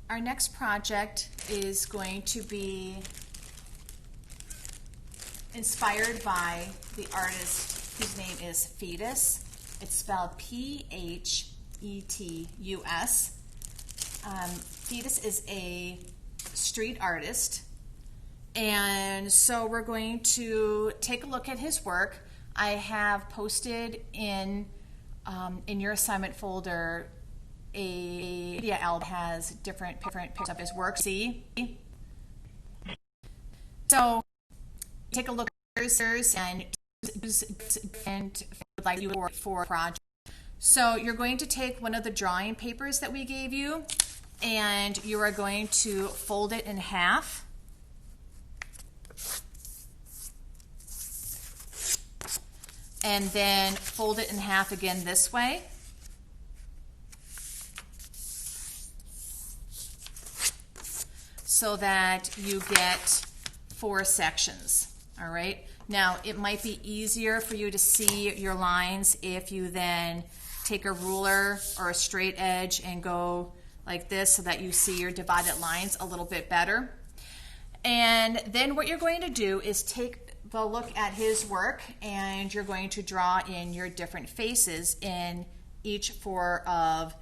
Our next project is going to be inspired by the artist whose name is Phetus. It's spelled Phetus. Phetus is a street artist, and so we're going to take a look at his work. I have posted in your assignment folder a media album that has different pictures of his work. See? So take a look at yours and like you work for a project. So you're going to take one of the drawing papers that we gave you, and you are going to fold it in half. And then fold it in half again this way. So that you get 4 sections, all right? Now, it might be easier for you to see your lines if you then take a ruler or a straight edge and go like this so that you see your divided lines a little bit better. And then what you're going to do is take a look at his work, and you're going to draw in your different faces in each 4 of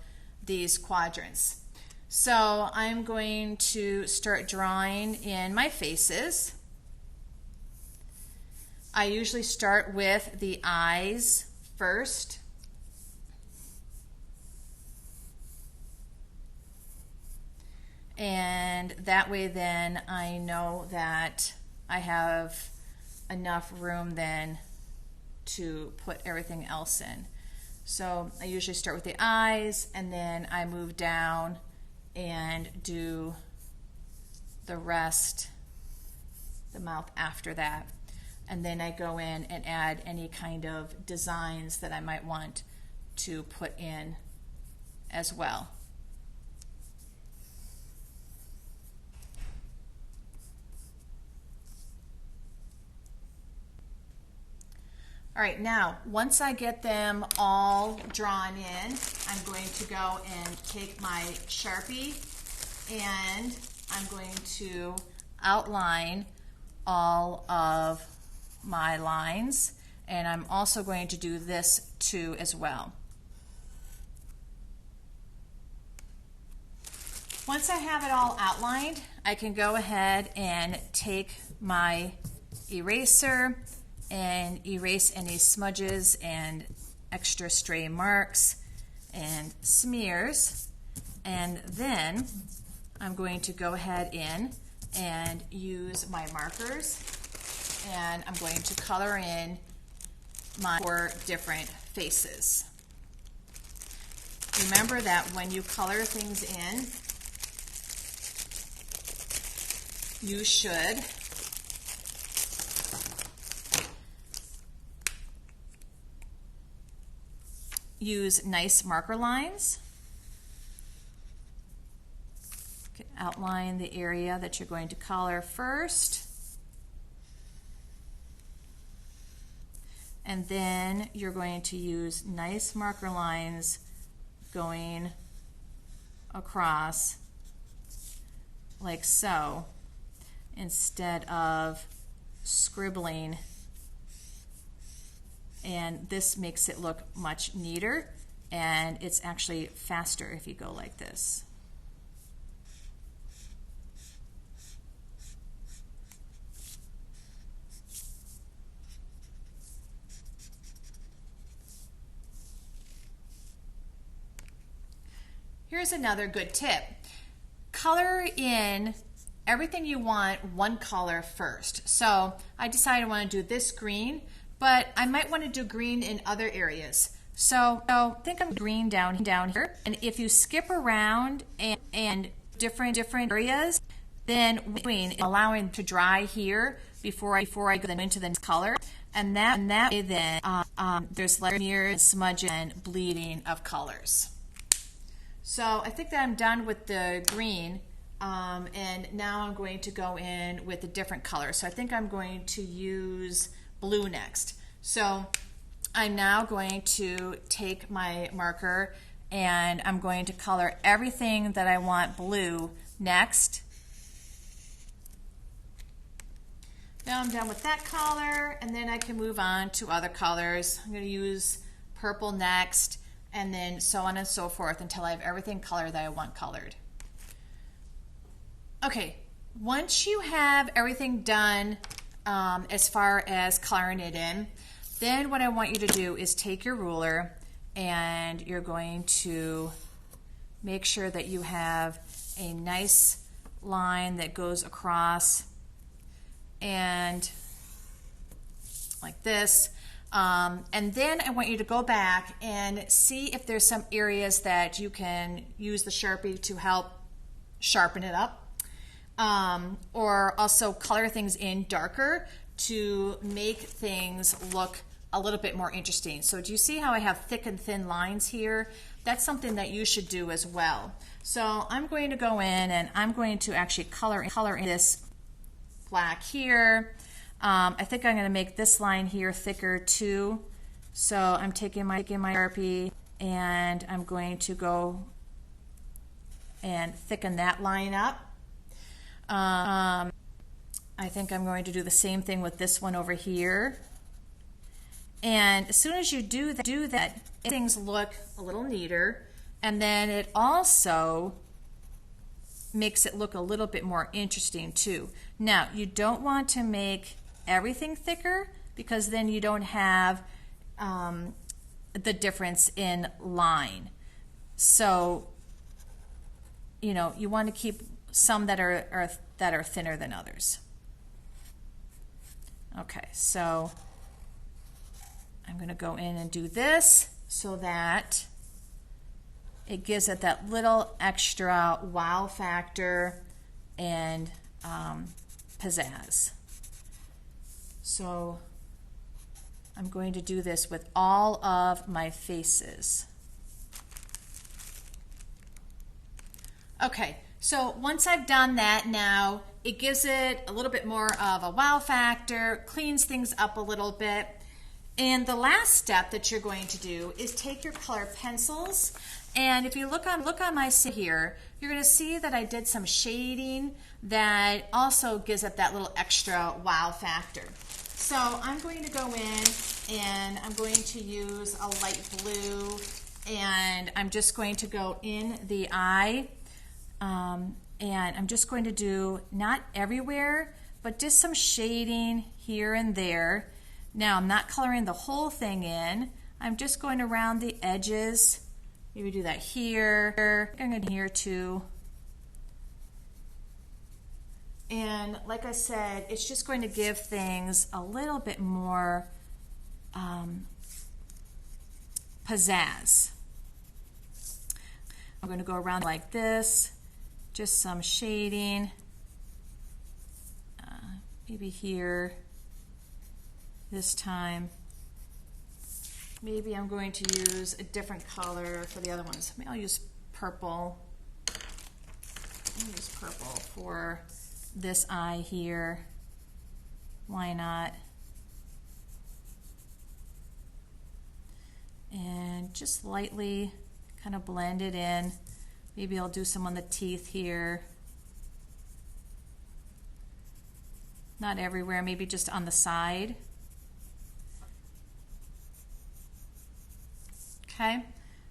these quadrants. So I'm going to start drawing in my faces. I usually start with the eyes first. And that way then I know that I have enough room then to put everything else in. So I usually start with the eyes, and then I move down and do the rest, the mouth after that. And then I go in and add any kind of designs that I might want to put in as well. All right, now, once I get them all drawn in, I'm going to go and take my Sharpie, and I'm going to outline all of my lines, and I'm also going to do this too as well. Once I have it all outlined, I can go ahead and take my eraser and erase any smudges and extra stray marks and smears. And then I'm going to go ahead in and use my markers, and I'm going to color in my 4 different faces. Remember that when you color things in, you should use nice marker lines. You can outline the area that you're going to color first. And then you're going to use nice marker lines going across like so, instead of scribbling. And this makes it look much neater, and it's actually faster if you go like this. Here's another good tip. Color in everything you want one color first. So I decided I want to do this green, but I might want to do green in other areas. So think of green down here. And if you skip around and different areas, then allowing to dry here before I go them into the next color. And that way then there's less smears, smudging, and bleeding of colors. So I think that I'm done with the green. And now I'm going to go in with a different color. So I think I'm going to use blue next. So I'm now going to take my marker and I'm going to color everything that I want blue next. Now I'm done with that color, and then I can move on to other colors. I'm going to use purple next, and then so on and so forth until I have everything colored that I want colored. Okay, once you have everything done as far as coloring it in, then what I want you to do is take your ruler and you're going to make sure that you have a nice line that goes across and like this. And then I want you to go back and see if there's some areas that you can use the Sharpie to help sharpen it up. Or also color things in darker to make things look a little bit more interesting. So do you see how I have thick and thin lines here? That's something that you should do as well. So I'm going to go in and I'm going to actually color in this black here. I think I'm going to make this line here thicker too. So I'm taking my Sharpie and I'm going to go and thicken that line up. I think I'm going to do the same thing with this one over here. And as soon as you do that, things look a little neater, and then it also makes it look a little bit more interesting too. Now, you don't want to make everything thicker because then you don't have the difference in line. So, you know, you want to keep some that are thinner than others. Okay, so I'm going to go in and do this so that it gives it that little extra wow factor and pizzazz. So I'm going to do this with all of my faces. Okay, so once I've done that now, it gives it a little bit more of a wow factor, cleans things up a little bit. And the last step that you're going to do is take your color pencils, and if you look on my here, you're going to see that I did some shading that also gives it that little extra wow factor. So I'm going to go in and I'm going to use a light blue, and I'm just going to go in the eye, and I'm just going to do not everywhere, but just some shading here and there. Now I'm not coloring the whole thing in. I'm just going around the edges. Maybe do that here. I'm going to here too. And like I said, it's just going to give things a little bit more pizzazz. I'm going to go around like this, just some shading, maybe here this time. Maybe I'm going to use a different color for the other ones. Maybe I'll use purple. I'll use purple for this eye here. Why not? And just lightly kind of blend it in. Maybe I'll do some on the teeth here. Not everywhere, maybe just on the side. Okay,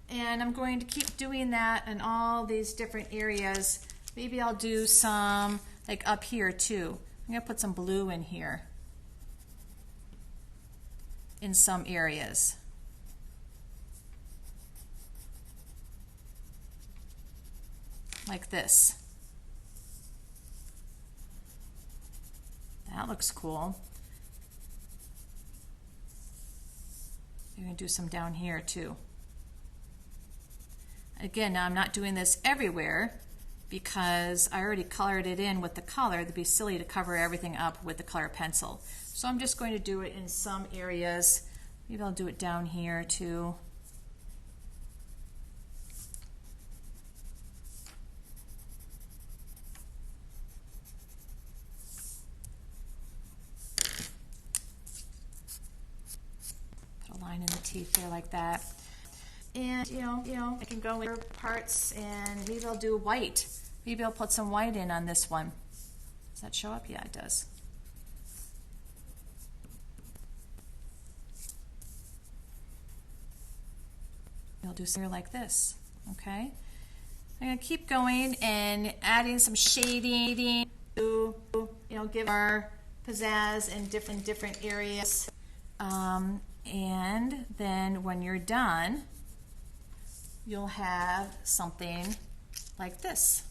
and I'm going to keep doing that in all these different areas. Maybe I'll do some like up here too. I'm going to put some blue in here in some areas. Like this. That looks cool. You're going to do some down here too. Again, now I'm not doing this everywhere because I already colored it in with the color. It'd be silly to cover everything up with the color pencil. So I'm just going to do it in some areas. Maybe I'll do it down here too. Put a line in the teeth there like that. And you know, I can go in parts and maybe I'll do white. Maybe I'll put some white in on this one. Does that show up? Yeah, it does. You'll do something like this, okay? I'm going to keep going and adding some shading to, give our pizzazz in different areas. And then when you're done, you'll have something like this.